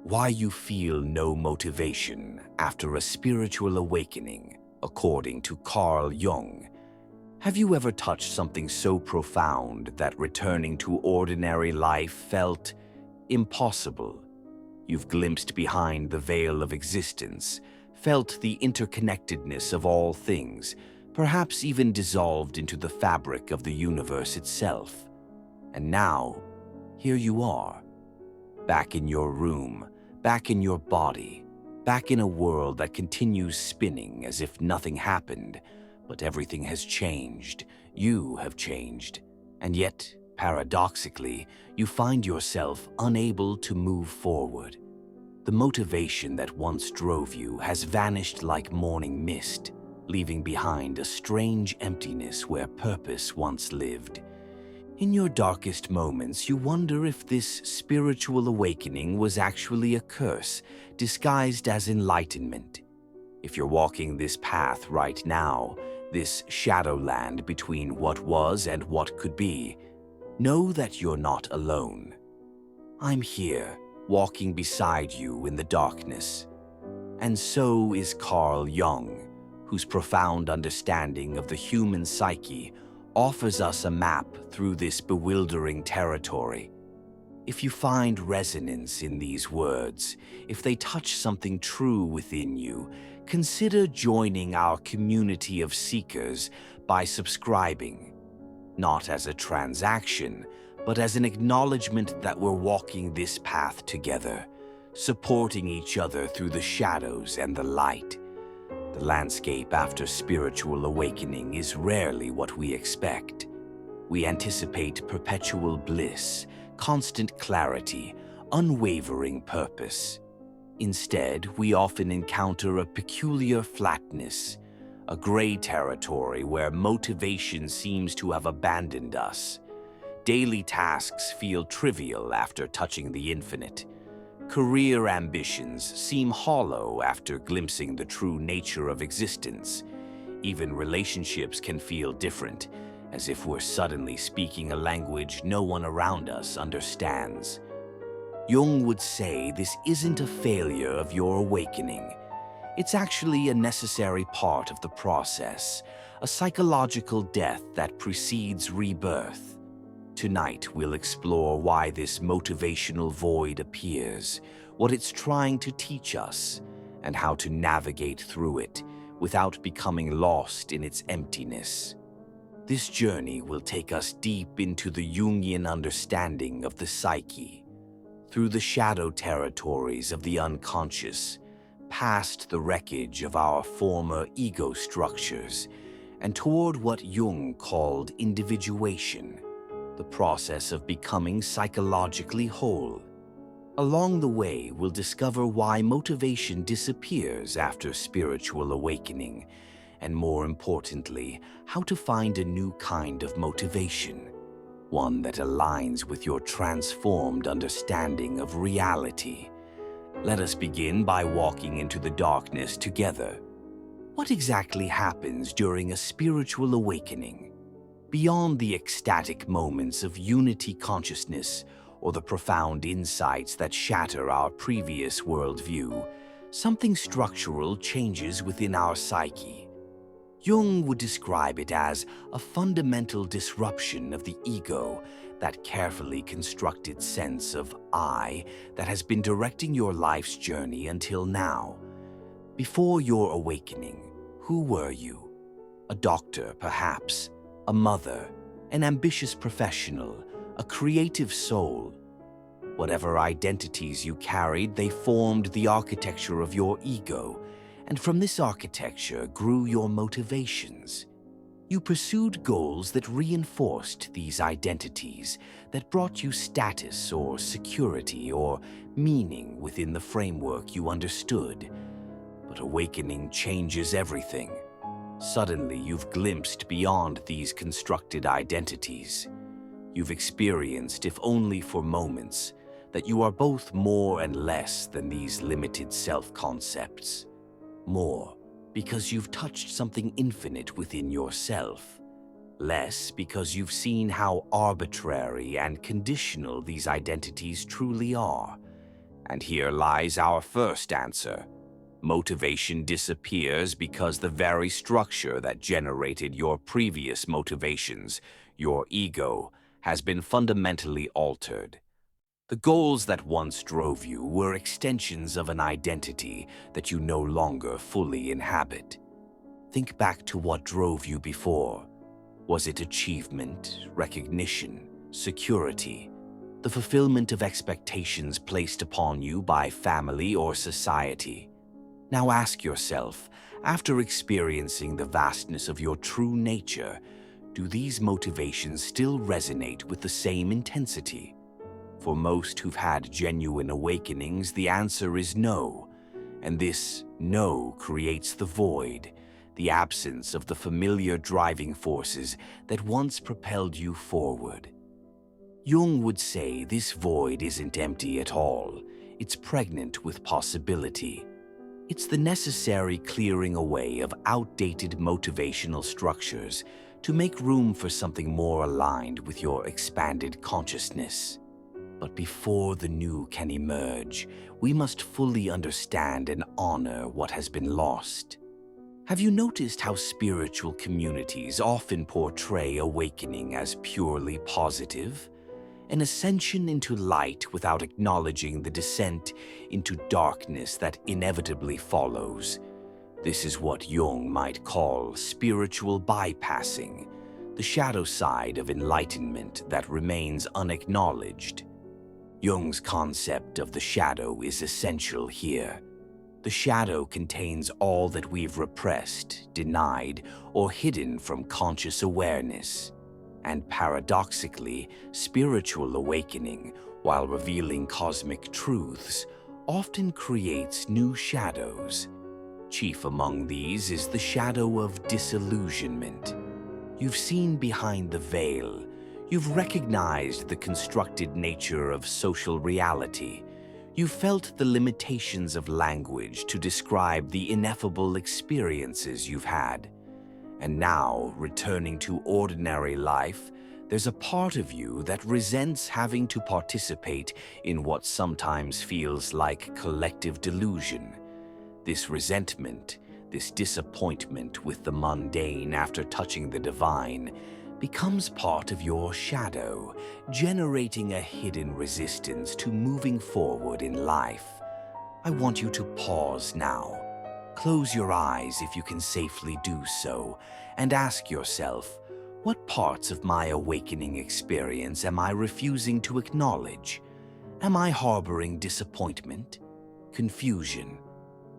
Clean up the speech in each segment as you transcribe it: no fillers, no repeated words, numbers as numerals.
Why you feel no motivation after a spiritual awakening, according to Carl Jung. Have you ever touched something so profound that returning to ordinary life felt impossible? You've glimpsed behind the veil of existence, felt the interconnectedness of all things, perhaps even dissolved into the fabric of the universe itself. And now, here you are, back in your room, back in your body, back in a world that continues spinning as if nothing happened, but everything has changed. You have changed. And yet, paradoxically, you find yourself unable to move forward. The motivation that once drove you has vanished like morning mist, leaving behind a strange emptiness where purpose once lived. In your darkest moments, you wonder if this spiritual awakening was actually a curse, disguised as enlightenment. If you're walking this path right now, this shadowland between what was and what could be, know that you're not alone. I'm here, walking beside you in the darkness. And so is Carl Jung, whose profound understanding of the human psyche offers us a map through this bewildering territory. If you find resonance in these words, if they touch something true within you, consider joining our community of seekers by subscribing, not as a transaction, but as an acknowledgement that we're walking this path together, supporting each other through the shadows and the light. The landscape after spiritual awakening is rarely what we expect. We anticipate perpetual bliss, constant clarity, unwavering purpose. Instead, we often encounter a peculiar flatness, a gray territory where motivation seems to have abandoned us. Daily tasks feel trivial after touching the infinite. Career ambitions seem hollow after glimpsing the true nature of existence. Even relationships can feel different, as if we're suddenly speaking a language no one around us understands. Jung would say this isn't a failure of your awakening. It's actually a necessary part of the process, a psychological death that precedes rebirth. Tonight, we'll explore why this motivational void appears, what it's trying to teach us, and how to navigate through it without becoming lost in its emptiness. This journey will take us deep into the Jungian understanding of the psyche, through the shadow territories of the unconscious, past the wreckage of our former ego structures, and toward what Jung called individuation, the process of becoming psychologically whole. Along the way, we'll discover why motivation disappears after spiritual awakening, and more importantly, how to find a new kind of motivation, one that aligns with your transformed understanding of reality. Let us begin by walking into the darkness together. What exactly happens during a spiritual awakening? Beyond the ecstatic moments of unity consciousness or the profound insights that shatter our previous worldview, something structural changes within our psyche. Jung would describe it as a fundamental disruption of the ego, that carefully constructed sense of I that has been directing your life's journey until now. Before your awakening, who were you? A doctor, perhaps? A mother? An ambitious professional? A creative soul? Whatever identities you carried, they formed the architecture of your ego, and from this architecture grew your motivations. You pursued goals that reinforced these identities, that brought you status or security or meaning within the framework you understood. But awakening changes everything. Suddenly, you've glimpsed beyond these constructed identities. You've experienced, if only for moments, that you are both more and less than these limited self-concepts. More, because you've touched something infinite within yourself. Less, because you've seen how arbitrary and conditional these identities truly are. And here lies our first answer. Motivation disappears because the very structure that generated your previous motivations, your ego, has been fundamentally altered. The goals that once drove you were extensions of an identity that you no longer fully inhabit. Think back to what drove you before. Was it achievement, recognition, security, the fulfillment of expectations placed upon you by family or society? Now ask yourself, after experiencing the vastness of your true nature, do these motivations still resonate with the same intensity? For most who've had genuine awakenings, the answer is no. And this no creates the void, the absence of the familiar driving forces that once propelled you forward. Jung would say this void isn't empty at all. It's pregnant with possibility. It's the necessary clearing away of outdated motivational structures to make room for something more aligned with your expanded consciousness. But before the new can emerge, we must fully understand and honor what has been lost. Have you noticed how spiritual communities often portray awakening as purely positive? An ascension into light without acknowledging the descent into darkness that inevitably follows. This is what Jung might call spiritual bypassing, the shadow side of enlightenment that remains unacknowledged. Jung's concept of the shadow is essential here. The shadow contains all that we've repressed, denied, or hidden from conscious awareness. And paradoxically, spiritual awakening, while revealing cosmic truths, often creates new shadows. Chief among these is the shadow of disillusionment. You've seen behind the veil. You've recognized the constructed nature of social reality. You've felt the limitations of language to describe the ineffable experiences you've had. And now, returning to ordinary life, there's a part of you that resents having to participate in what sometimes feels like collective delusion. This resentment, this disappointment with the mundane after touching the divine, becomes part of your shadow, generating a hidden resistance to moving forward in life. I want you to pause now. Close your eyes if you can safely do so, and ask yourself, what parts of my awakening experience am I refusing to acknowledge? Am I harboring disappointment, confusion,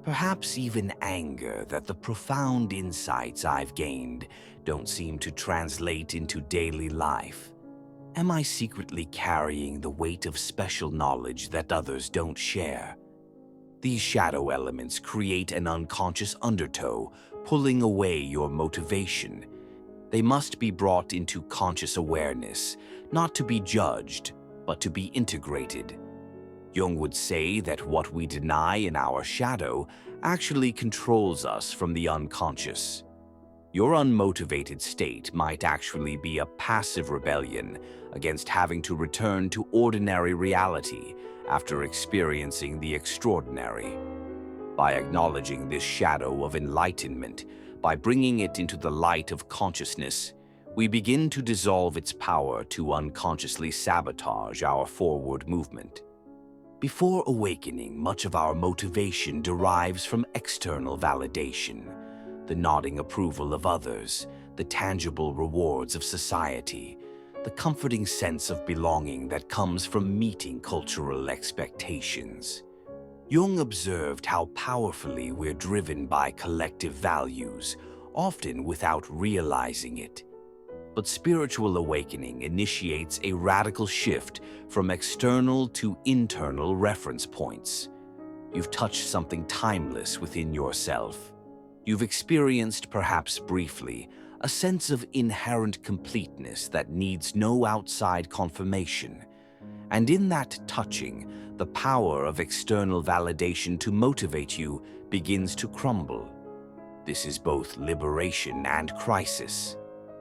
perhaps even anger that the profound insights I've gained don't seem to translate into daily life? Am I secretly carrying the weight of special knowledge that others don't share? These shadow elements create an unconscious undertow, pulling away your motivation. They must be brought into conscious awareness, not to be judged, but to be integrated. Jung would say that what we deny in our shadow actually controls us from the unconscious. Your unmotivated state might actually be a passive rebellion against having to return to ordinary reality after experiencing the extraordinary. By acknowledging this shadow of enlightenment, by bringing it into the light of consciousness, we begin to dissolve its power to unconsciously sabotage our forward movement. Before awakening, much of our motivation derives from external validation, the nodding approval of others, the tangible rewards of society, the comforting sense of belonging that comes from meeting cultural expectations. Jung observed how powerfully we're driven by collective values, often without realizing it. But spiritual awakening initiates a radical shift from external to internal reference points. You've touched something timeless within yourself. You've experienced, perhaps briefly, a sense of inherent completeness that needs no outside confirmation. And in that touching, the power of external validation to motivate you begins to crumble. This is both liberation and crisis.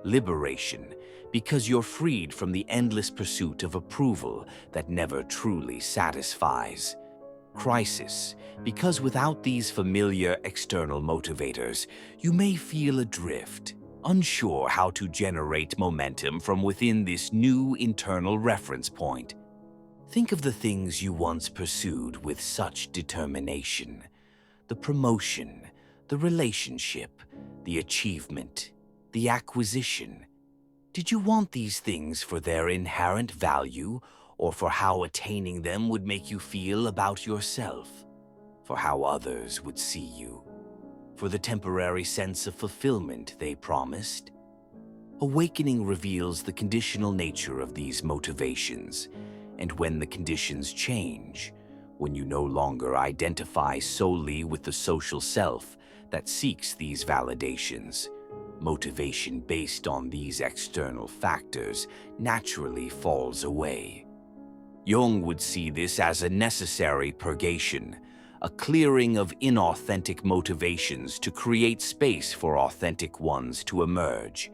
Liberation, because you're freed from the endless pursuit of approval that never truly satisfies. crisis, because without these familiar external motivators, you may feel adrift, unsure how to generate momentum from within this new internal reference point. Think of the things you once pursued with such determination: the promotion, the relationship, the achievement, the acquisition. Did you want these things for their inherent value, or for how attaining them would make you feel about yourself? For how others would see you? For the temporary sense of fulfillment they promised? Awakening reveals the conditional nature of these motivations, and when the conditions change, when you no longer identify solely with the social self that seeks these validations, motivation based on these external factors naturally falls away. Jung would see this as a necessary purgation, a clearing of inauthentic motivations to create space for authentic ones to emerge.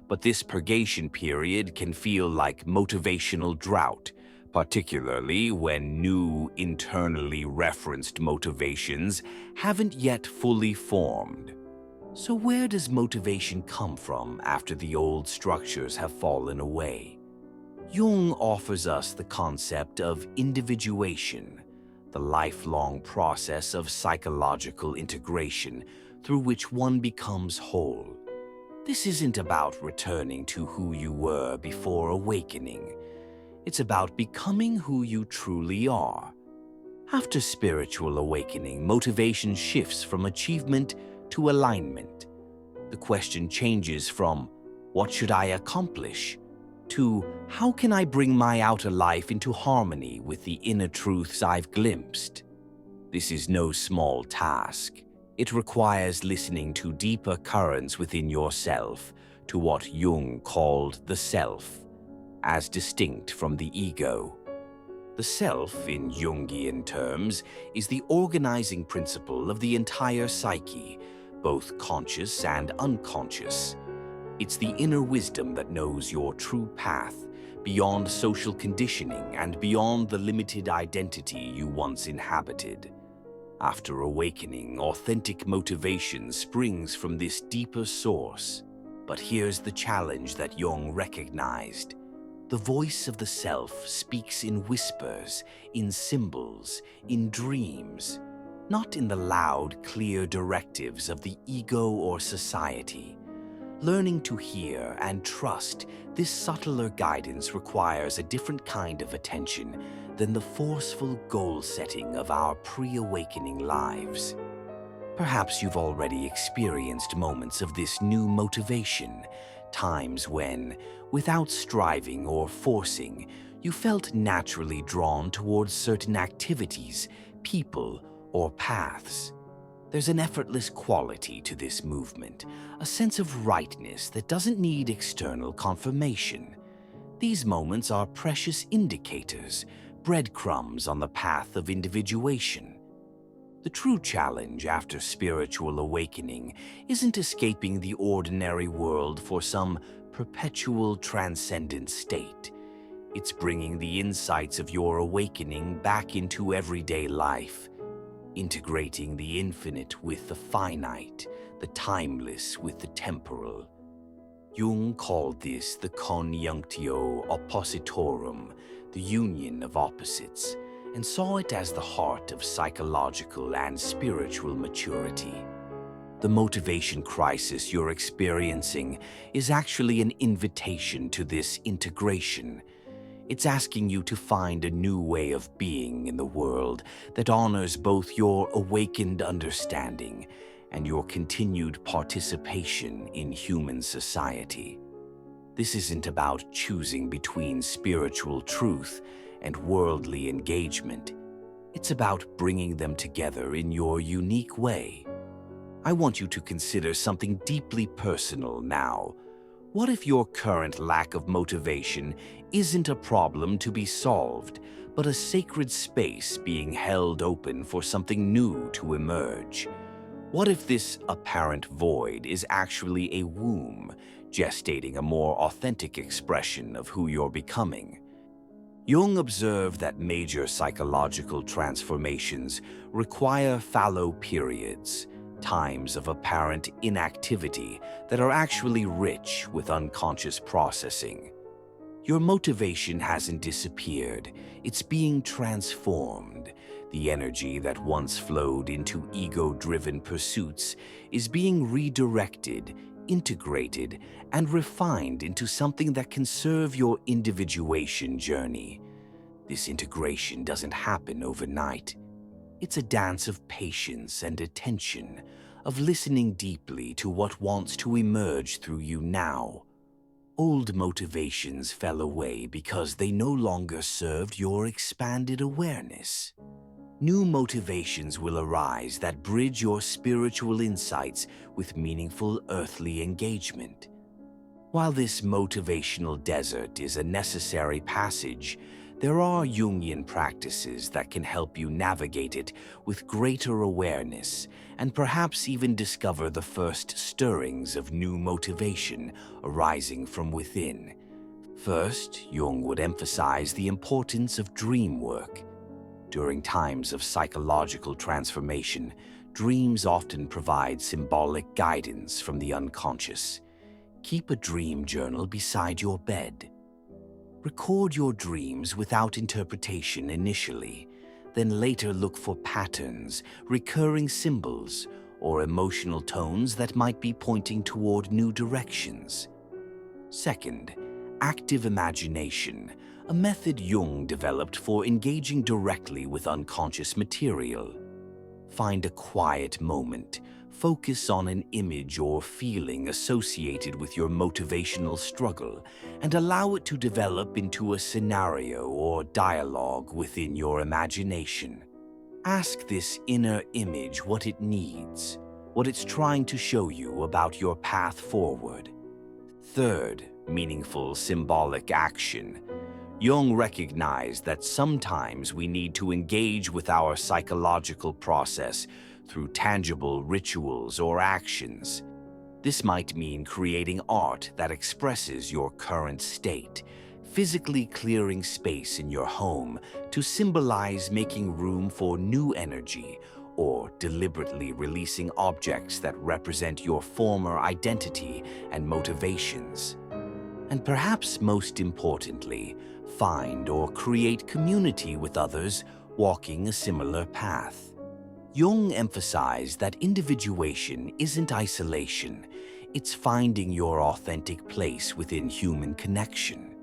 But this purgation period can feel like motivational drought, particularly when new, internally referenced motivations haven't yet fully formed. So where does motivation come from after the old structures have fallen away? Jung offers us the concept of individuation, the lifelong process of psychological integration through which one becomes whole. This isn't about returning to who you were before awakening. It's about becoming who you truly are. After spiritual awakening, motivation shifts from achievement to alignment. The question changes from, "What should I accomplish?" to, "How can I bring my outer life into harmony with the inner truths I've glimpsed?" This is no small task. It requires listening to deeper currents within yourself, to what Jung called the self, as distinct from the ego. The self, in Jungian terms, is the organizing principle of the entire psyche, both conscious and unconscious. It's the inner wisdom that knows your true path, beyond social conditioning and beyond the limited identity you once inhabited. After awakening, authentic motivation springs from this deeper source. But here's the challenge that Jung recognized. The voice of the self speaks in whispers, in symbols, in dreams, not in the loud, clear directives of the ego or society. Learning to hear and trust this subtler guidance requires a different kind of attention than the forceful goal-setting of our pre-awakening lives. Perhaps you've already experienced moments of this new motivation, times when, without striving or forcing, you felt naturally drawn towards certain activities, people, or paths. There's an effortless quality to this movement, a sense of rightness that doesn't need external confirmation. These moments are precious indicators, breadcrumbs on the path of individuation. The true challenge after spiritual awakening isn't escaping the ordinary world for some perpetual transcendent state. It's bringing the insights of your awakening back into everyday life, integrating the infinite with the finite, the timeless with the temporal. Jung called this the conjunctio oppositorum, the union of opposites, and saw it as the heart of psychological and spiritual maturity. The motivation crisis you're experiencing is actually an invitation to this integration. It's asking you to find a new way of being in the world that honors both your awakened understanding and your continued participation in human society. This isn't about choosing between spiritual truth and worldly engagement. It's about bringing them together in your unique way. I want you to consider something deeply personal now. What if your current lack of motivation isn't a problem to be solved, but a sacred space being held open for something new to emerge? What if this apparent void is actually a womb, gestating a more authentic expression of who you're becoming? Jung observed that major psychological transformations require fallow periods, times of apparent inactivity that are actually rich with unconscious processing. Your motivation hasn't disappeared, it's being transformed. The energy that once flowed into ego-driven pursuits is being redirected, integrated, and refined into something that can serve your individuation journey. This integration doesn't happen overnight. It's a dance of patience and attention, of listening deeply to what wants to emerge through you now. Old motivations fell away because they no longer served your expanded awareness. New motivations will arise that bridge your spiritual insights with meaningful earthly engagement. While this motivational desert is a necessary passage, there are Jungian practices that can help you navigate it with greater awareness and perhaps even discover the first stirrings of new motivation arising from within. First, Jung would emphasize the importance of dream work. During times of psychological transformation, dreams often provide symbolic guidance from the unconscious. Keep a dream journal beside your bed. Record your dreams without interpretation initially, then later look for patterns, recurring symbols, or emotional tones that might be pointing toward new directions. Second, active imagination, a method Jung developed for engaging directly with unconscious material. Find a quiet moment, focus on an image or feeling associated with your motivational struggle, and allow it to develop into a scenario or dialogue within your imagination. Ask this inner image what it needs, what it's trying to show you about your path forward. Third, meaningful symbolic action. Jung recognized that sometimes we need to engage with our psychological process through tangible rituals or actions. This might mean creating art that expresses your current state, physically clearing space in your home to symbolize making room for new energy, or deliberately releasing objects that represent your former identity and motivations. And perhaps most importantly, find or create community with others walking a similar path. Jung emphasized that individuation isn't isolation, it's finding your authentic place within human connection.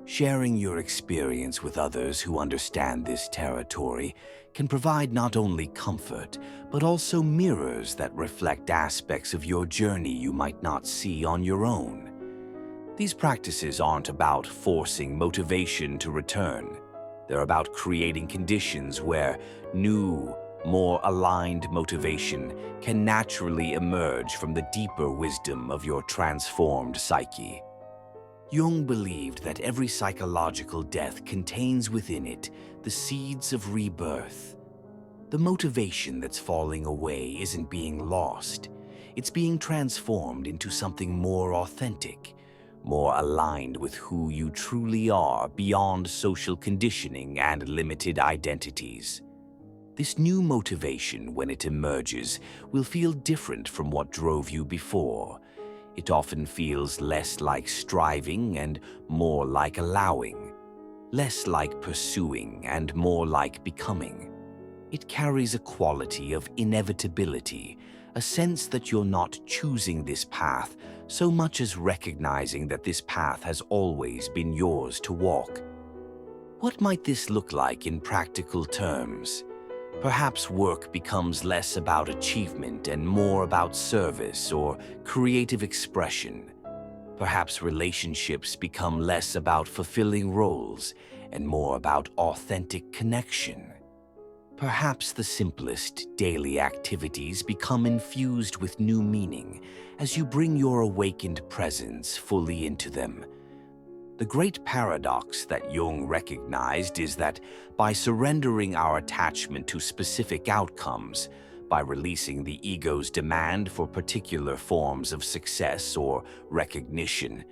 Sharing your experience with others who understand this territory can provide not only comfort, but also mirrors that reflect aspects of your journey you might not see on your own. These practices aren't about forcing motivation to return. They're about creating conditions where new, more aligned motivation can naturally emerge from the deeper wisdom of your transformed psyche. Jung believed that every psychological death contains within it the seeds of rebirth. The motivation that's falling away isn't being lost. It's being transformed into something more authentic, more aligned with who you truly are beyond social conditioning and limited identities. This new motivation, when it emerges, will feel different from what drove you before. It often feels less like striving and more like allowing, less like pursuing and more like becoming. It carries a quality of inevitability, a sense that you're not choosing this path so much as recognizing that this path has always been yours to walk. What might this look like in practical terms? Perhaps work becomes less about achievement and more about service or creative expression. Perhaps relationships become less about fulfilling roles and more about authentic connection. Perhaps the simplest daily activities become infused with new meaning as you bring your awakened presence fully into them. The great paradox that Jung recognized is that by surrendering our attachment to specific outcomes, by releasing the ego's demand for particular forms of success or recognition,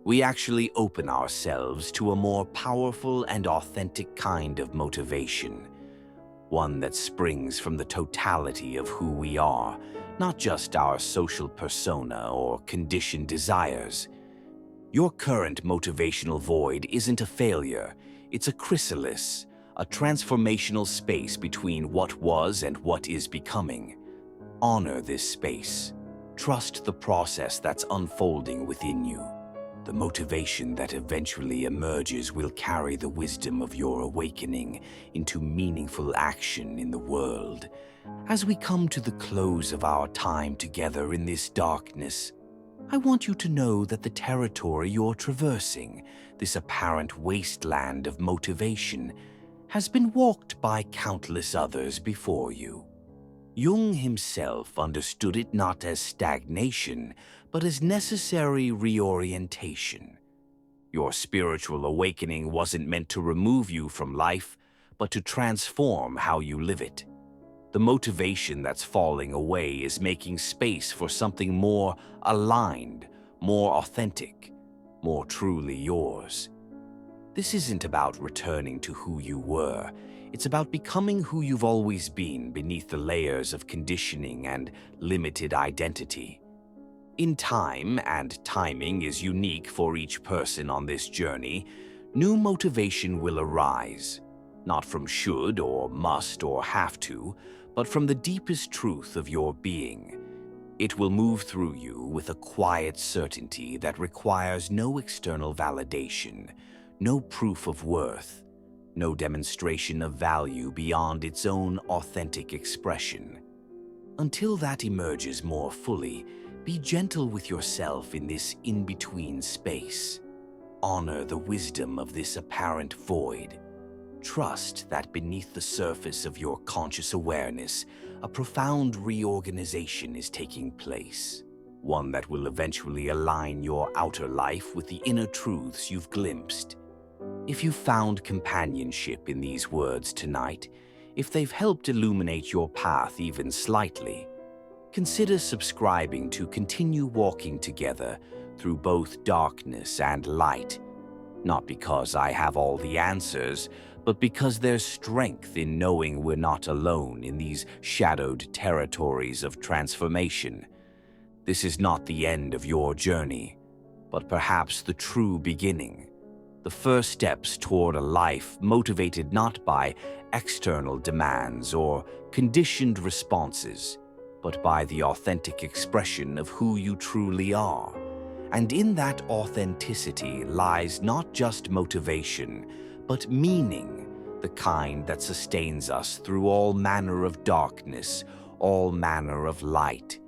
We actually open ourselves to a more powerful and authentic kind of motivation, one that springs from the totality of who we are, not just our social persona or conditioned desires. Your current motivational void isn't a failure, it's a chrysalis, a transformational space between what was and what is becoming. Honor this space. Trust the process that's unfolding within you. The motivation that eventually emerges will carry the wisdom of your awakening into meaningful action in the world. As we come to the close of our time together in this darkness, I want you to know that the territory you're traversing, this apparent wasteland of motivation, has been walked by countless others before you. Jung himself understood it not as stagnation, but as necessary reorientation. Your spiritual awakening wasn't meant to remove you from life, but to transform how you live it. The motivation that's falling away is making space for something more aligned, more authentic, more truly yours. This isn't about returning to who you were. It's about becoming who you've always been beneath the layers of conditioning and limited identity. In time, and timing is unique for each person on this journey, new motivation will arise, not from should or must or have to, but from the deepest truth of your being. It will move through you with a quiet certainty that requires no external validation, no proof of worth, no demonstration of value beyond its own authentic expression. Until that emerges more fully, be gentle with yourself in this in-between space. Honor the wisdom of this apparent void. Trust that beneath the surface of your conscious awareness, a profound reorganization is taking place, one that will eventually align your outer life with the inner truths you've glimpsed. If you found companionship in these words tonight, if they've helped illuminate your path even slightly, consider subscribing to continue walking together through both darkness and light. Not because I have all the answers, but because there's strength in knowing we're not alone in these shadowed territories of transformation. This is not the end of your journey, but perhaps the true beginning. The first steps toward a life motivated not by external demands or conditioned responses, but by the authentic expression of who you truly are. And in that authenticity lies not just motivation, but meaning, the kind that sustains us through all manner of darkness, all manner of light.